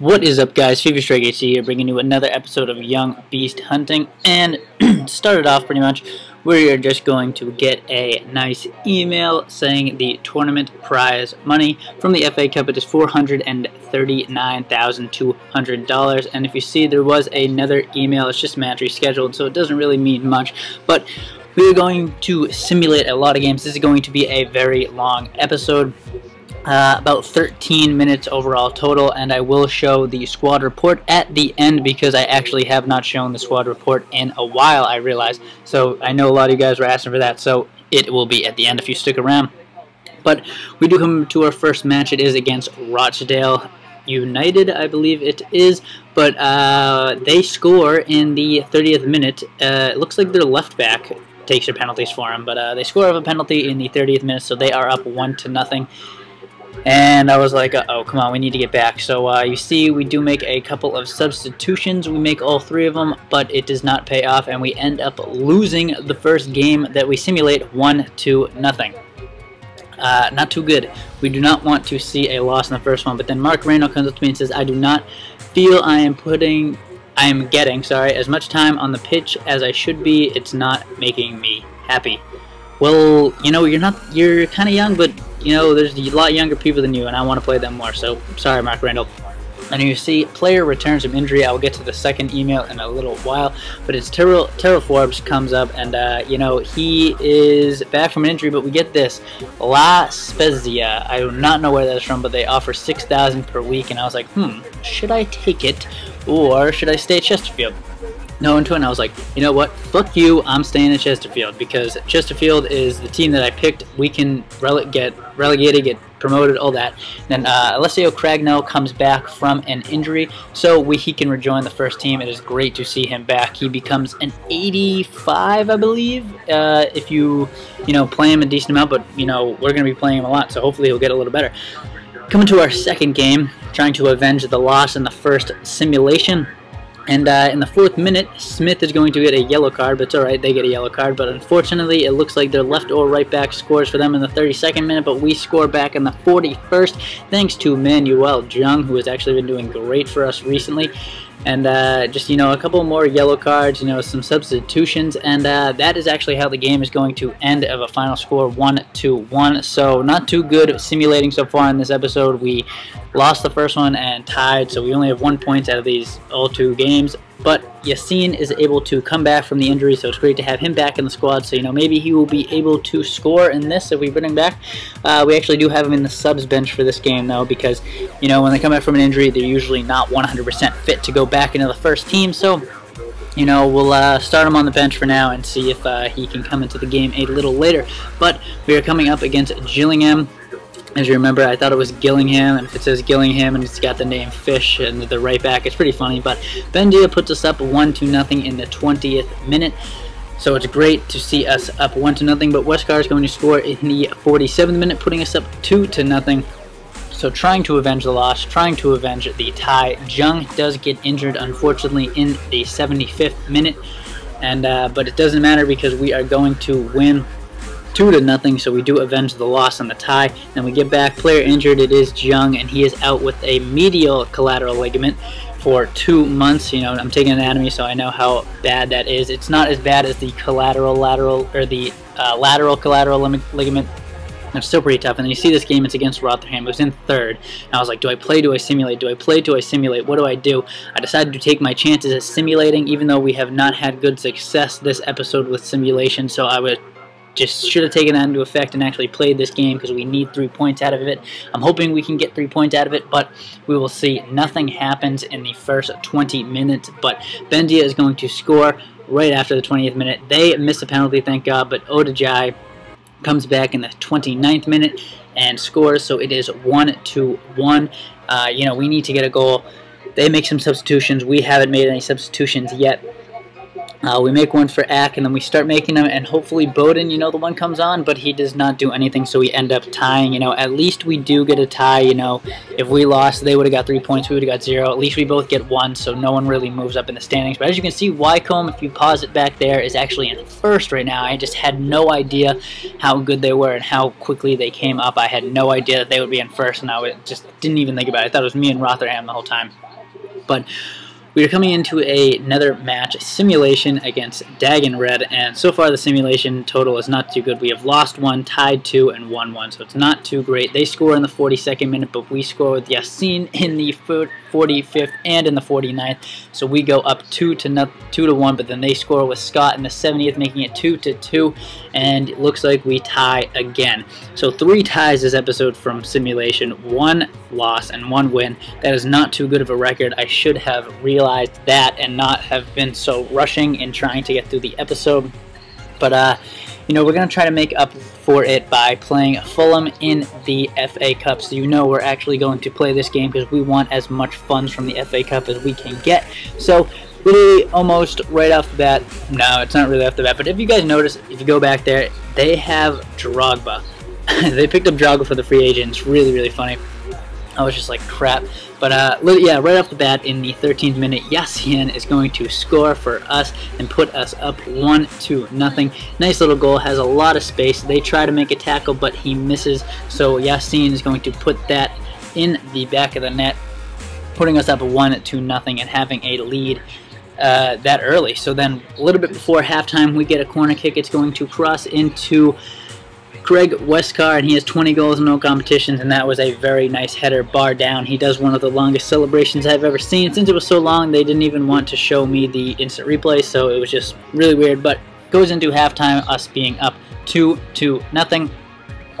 What is up, guys? FIFA Strike HC here, bringing you another episode of Young Beast Hunting. And started off pretty much, we are just going to get a nice email saying the tournament prize money from the FA Cup. It is $439,200. And if you see, there was another email. It's just match rescheduled, so it doesn't really mean much. But we are going to simulate a lot of games. This is going to be a very long episode. About 13 minutes overall total, and I will show the squad report at the end because I actually have not shown the squad report in a while, I realize. So I know a lot of you guys were asking for that, so it will be at the end if you stick around. But we do come to our first match. It is against Rochdale United, I believe it is, but they score in the 30th minute. It looks like their left back takes their penalties for them, but they score of a penalty in the 30th minute, so they are up 1-0. And I was like, uh-oh, come on, we need to get back. So you see, we do make a couple of substitutions. We make all three of them, but it does not pay off, and we end up losing the first game that we simulate 1-0. Not too good. We do not want to see a loss in the first one. But then Mark Reno comes up to me and says, I do not feel I am getting as much time on the pitch as I should be. It's not making me happy. Well, you know, you're kind of young, but you know, there's a lot younger people than you, and I want to play them more, so sorry, Mark Randall. And you see, player returns from injury. I will get to the second email in a little while, but it's Terrell Forbes comes up, and you know, he is back from an injury, but we get this La Spezia. I do not know where that is from, but they offer $6,000 per week, and I was like, should I take it, or should I stay at Chesterfield? No, into it, and I was like, you know what, fuck you, I'm staying at Chesterfield, because Chesterfield is the team that I picked. We can get relegated, get promoted, all that. Then Alessio Cragnell comes back from an injury, so he can rejoin the first team. It is great to see him back. He becomes an 85, I believe, if you play him a decent amount, but we're going to be playing him a lot, so hopefully he'll get a little better. Coming to our second game, trying to avenge the loss in the first simulation. And in the 4th minute, Smith is going to get a yellow card, but it's alright, they get a yellow card. But unfortunately, it looks like their left or right back scores for them in the 32nd minute, but we score back in the 41st, thanks to Manuel Jung, who has actually been doing great for us recently. And just, a couple more yellow cards, some substitutions, and that is actually how the game is going to end of a final score 1-1. So not too good simulating so far in this episode. We lost the first one and tied, so we only have 1 point out of these all 2 games. But Yassine is able to come back from the injury, so it's great to have him back in the squad. So, maybe he will be able to score in this if we bring him back. We actually do have him in the subs bench for this game, though, because, when they come back from an injury, they're usually not 100% fit to go back into the first team. So, we'll start him on the bench for now and see if he can come into the game a little later. But we are coming up against Gillingham. As you remember, I thought it was Gillingham, and if it says Gillingham and it's got the name Fish and the right back, it's pretty funny. But Bendia puts us up 1-0 in the 20th minute. So it's great to see us up 1-0, but Westcar is going to score in the 47th minute, putting us up 2-0. So trying to avenge the loss, trying to avenge the tie. Jung does get injured, unfortunately, in the 75th minute, and but it doesn't matter because we are going to win 2-0, so we do avenge the loss on the tie. Then we get back, player injured, it is Jung, and he is out with a medial collateral ligament for 2 months. I'm taking anatomy, so I know how bad that is. It's not as bad as the lateral collateral ligament. It's still pretty tough. And then you see this game, it's against Rotherham. It was in 3rd. And I was like, do I play, do I simulate? Do I play, do I simulate? What do I do? I decided to take my chances at simulating, even though we have not had good success this episode with simulation, so I would should have taken that into effect and actually played this game because we need 3 points out of it. I'm hoping we can get 3 points out of it, but we will see. Nothing happens in the first 20 minutes, but Bendia is going to score right after the 20th minute. They miss a penalty, thank God, but Odajai comes back in the 29th minute and scores, so it is 1-1. We need to get a goal. They make some substitutions. We haven't made any substitutions yet. We make one for Ack, and then we start making them, and hopefully Bowden, the one comes on, but he does not do anything, so we end up tying. At least we do get a tie. If we lost, they would have got 3 points, we would have got 0. At least we both get 1, so no one really moves up in the standings. But as you can see, Wycombe, if you pause it back there, is actually in 1st right now. I just had no idea how good they were and how quickly they came up. I had no idea that they would be in 1st, and I just didn't even think about it. I thought it was me and Rotherham the whole time. But we are coming into another match simulation against Dagon Red, and so far the simulation total is not too good. We have lost 1, tied 2, and won 1, so it's not too great. They score in the 42nd minute, but we score with Yassine in the 45th and in the 49th, so we go up 2-1, but then they score with Scott in the 70th, making it 2-2, and it looks like we tie again. So 3 ties this episode from simulation, 1 loss and 1 win. That is not too good of a record. I should have realized that and not have been so rushing in trying to get through the episode. But you know, we're going to try to make up for it by playing Fulham in the FA Cup. So you know we're actually going to play this game because we want as much funds from the FA Cup as we can get. So really almost right off the bat, no, it's not really off the bat, but if you guys notice, if you go back there, they have Drogba. They picked up Drogba for the free agent. It's really, really funny. I was just like, crap. But yeah, right off the bat in the 13th minute, Yassine is going to score for us and put us up 1-0. Nice little goal, has a lot of space. They try to make a tackle, but he misses. So Yassine is going to put that in the back of the net, putting us up 1-0 and having a lead that early. So then a little bit before halftime, we get a corner kick. It's going to cross into Greg Westcar, and he has 20 goals in no competitions, and that was a very nice header, bar down. He does one of the longest celebrations I've ever seen. Since it was so long, they didn't even want to show me the instant replay, so it was just really weird. But goes into halftime, us being up 2-0,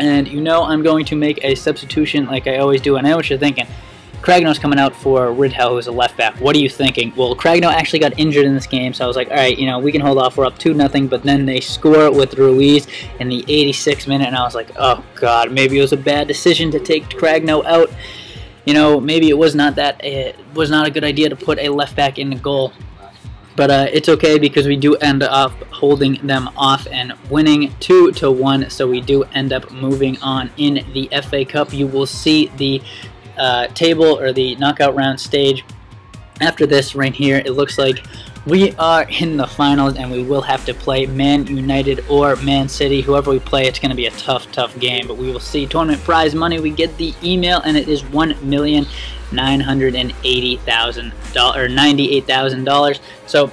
and you know I'm going to make a substitution like I always do. And I know what you're thinking. Cragno's coming out for Ridhell, who's a left back. What are you thinking? Well, Cragno actually got injured in this game, so I was like, all right, you know, we can hold off. We're up 2-0, but then they score with Ruiz in the 86th minute, and I was like, oh, God, maybe it was a bad decision to take Cragno out. You know, maybe it was not a good idea to put a left back in the goal. But it's okay because we do end up holding them off and winning 2-1, so we do end up moving on in the FA Cup. You will see the table or the knockout round stage after this right here. It looks like we are in the finals, and we will have to play Man United or Man City. Whoever we play, it's going to be a tough game, but we will see. Tournament prize money, we get the email, and it is $1,980,000. So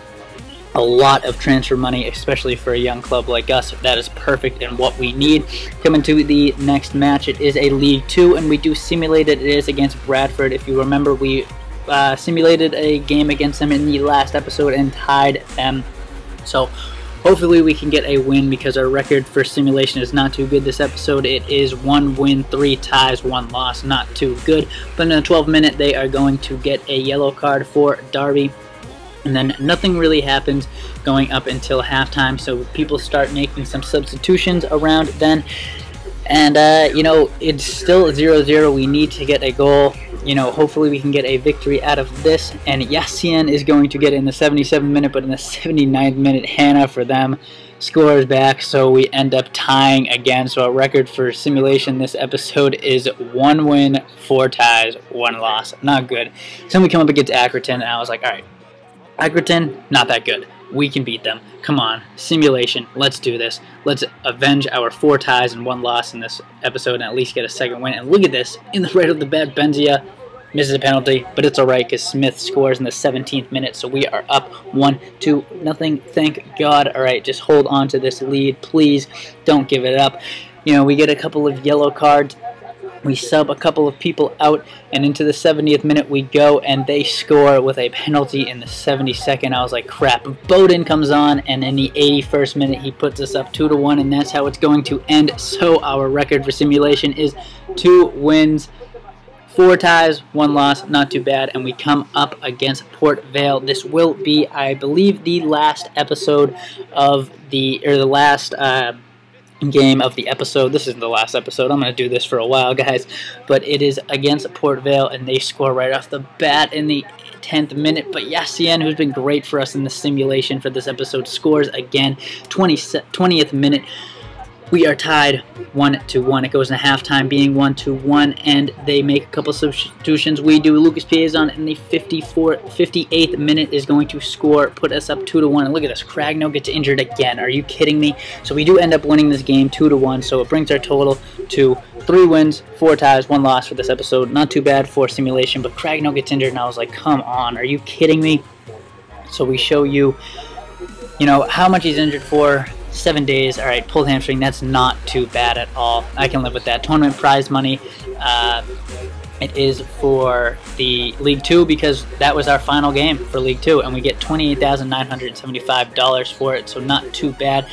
a lot of transfer money, especially for a young club like us. That is perfect and what we need. Coming to the next match, it is a League 2, and we do simulate it. It is against Bradford. If you remember, we simulated a game against them in the last episode and tied them. So hopefully we can get a win because our record for simulation is not too good this episode. It is 1 win, 3 ties, 1 loss. Not too good. But in the 12th minute, they are going to get a yellow card for Darby. And then nothing really happens going up until halftime, so people start making some substitutions around then. And, you know, it's still 0-0. We need to get a goal. You know, hopefully we can get a victory out of this. And Yassine is going to get it in the 77th minute, but in the 79th minute, Hannah for them scores back, so we end up tying again. So our record for simulation this episode is 1 win, 4 ties, 1 loss. Not good. So then we come up against Accrington, and I was like, all right, Accrington, not that good. We can beat them. Come on. Simulation. Let's do this. Let's avenge our 4 ties and 1 loss in this episode and at least get a second win. And look at this. In the right of the bat, Benzia misses a penalty, but it's alright because Smith scores in the 17th minute, so we are up 1-0. Thank God. Alright, just hold on to this lead. Please don't give it up. You know, we get a couple of yellow cards. We sub a couple of people out, and into the 70th minute we go, and they score with a penalty in the 72nd. I was like, crap. Bowden comes on, and in the 81st minute he puts us up 2-1, and that's how it's going to end. So our record for simulation is 2 wins, 4 ties, 1 loss. Not too bad, and we come up against Port Vale. This will be, I believe, the last episode of the last game of the episode. This isn't the last episode. I'm going to do this for a while, guys. But it is against Port Vale, and they score right off the bat in the 10th minute. But Yassine, who's been great for us in the simulation for this episode, scores again. 20th minute. We are tied 1-1. It goes into halftime being 1-1, and they make a couple substitutions. We do. Lucas Piazon in the 58th minute is going to score, put us up 2-1. And look at this, Cragno gets injured again. Are you kidding me? So we do end up winning this game 2-1, so it brings our total to 3 wins, 4 ties, 1 loss for this episode. Not too bad for simulation, but Cragno gets injured, and I was like, come on, are you kidding me? So we show you, how much he's injured for. 7 days. All right, pulled hamstring. That's not too bad at all. I can live with that. Tournament prize money. It is for the League 2 because that was our final game for League 2, and we get $28,975 for it, so not too bad.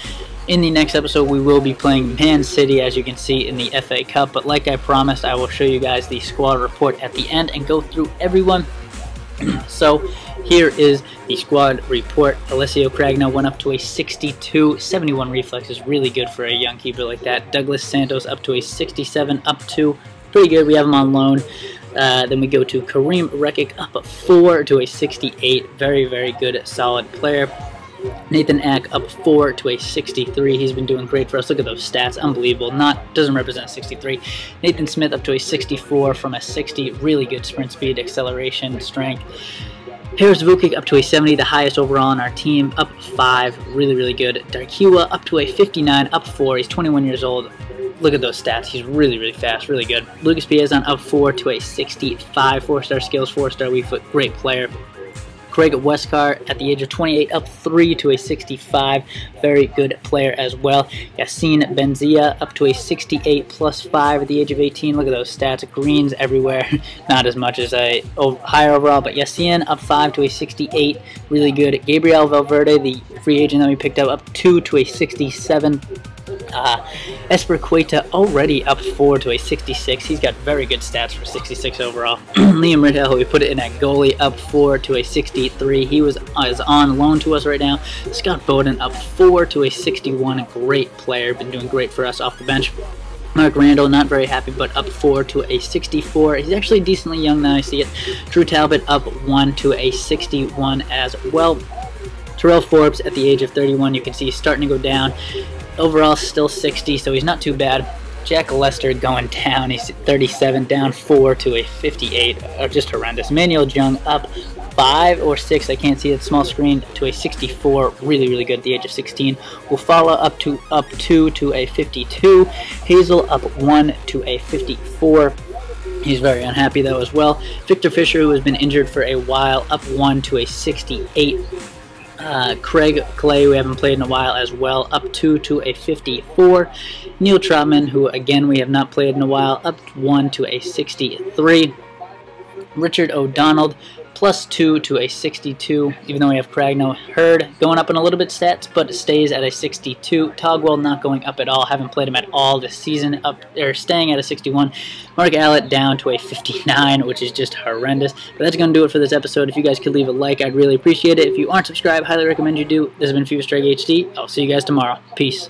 In the next episode, we will be playing Man City, as you can see, in the FA Cup, but like I promised, I will show you guys the squad report at the end and go through everyone. So here is the squad report. Alessio Cragno went up to a 62. 71 reflex is really good for a young keeper like that. Douglas Santos up to a 67, up to pretty good. We have him on loan. Then we go to Kareem Rekic up 4 to a 68. Very, very good, solid player. Nathan Ack up 4 to a 63. He's been doing great for us. Look at those stats. Unbelievable. Doesn't represent 63. Nathan Smith up to a 64 from a 60. Really good sprint speed, acceleration, strength. Harris Vukic up to a 70, the highest overall on our team, up 5. Really, really good. Darkiwa up to a 59, up 4. He's 21 years old. Look at those stats. He's really, really fast. Really good. Lucas Piazon up 4 to a 65. 4-star skills, 4-star weak foot. Great player. Craig Westcar at the age of 28 up 3 to a 65. Very good player as well. Yassine Benzia up to a 68 plus 5 at the age of 18. Look at those stats. Greens everywhere. Not as much as a higher overall, but Yassine up 5 to a 68. Really good. Gabriel Valverde, the free agent that we picked up 2 to a 67. Esper Queta already up 4 to a 66. He's got very good stats for 66 overall. Liam Riddell, we put it in at goalie, up 4 to a 63. He is on loan to us right now. Scott Bowden up 4 to a 61. A great player, been doing great for us off the bench. Mark Randall, not very happy, but up 4 to a 64. He's actually decently young now, I see it. Drew Talbot up 1 to a 61 as well. Terrell Forbes at the age of 31, you can see he's starting to go down. Overall, still 60, so he's not too bad. Jack Lester going down. He's 37, down 4 to a 58. Just horrendous. Manuel Jung up 5 or 6, I can't see it, small screen, to a 64. Really, really good at the age of 16. Wufala up 2 to a 52. Hazel up 1 to a 54. He's very unhappy though as well. Victor Fisher, who has been injured for a while, up 1 to a 68. Craig Clay, who we haven't played in a while as well, up 2 to a 54. Neil Trotman, who again we have not played in a while, up 1 to a 63. Richard O'Donnell, plus 2 to a 62, even though we have Cragno. Hurd going up in a little bit stats, but stays at a 62. Togwell not going up at all, haven't played him at all this season, staying at a 61. Mark Allett down to a 59, which is just horrendous. But that's going to do it for this episode. If you guys could leave a like, I'd really appreciate it. If you aren't subscribed, highly recommend you do. This has been FIFA Strike HD. I'll see you guys tomorrow. Peace.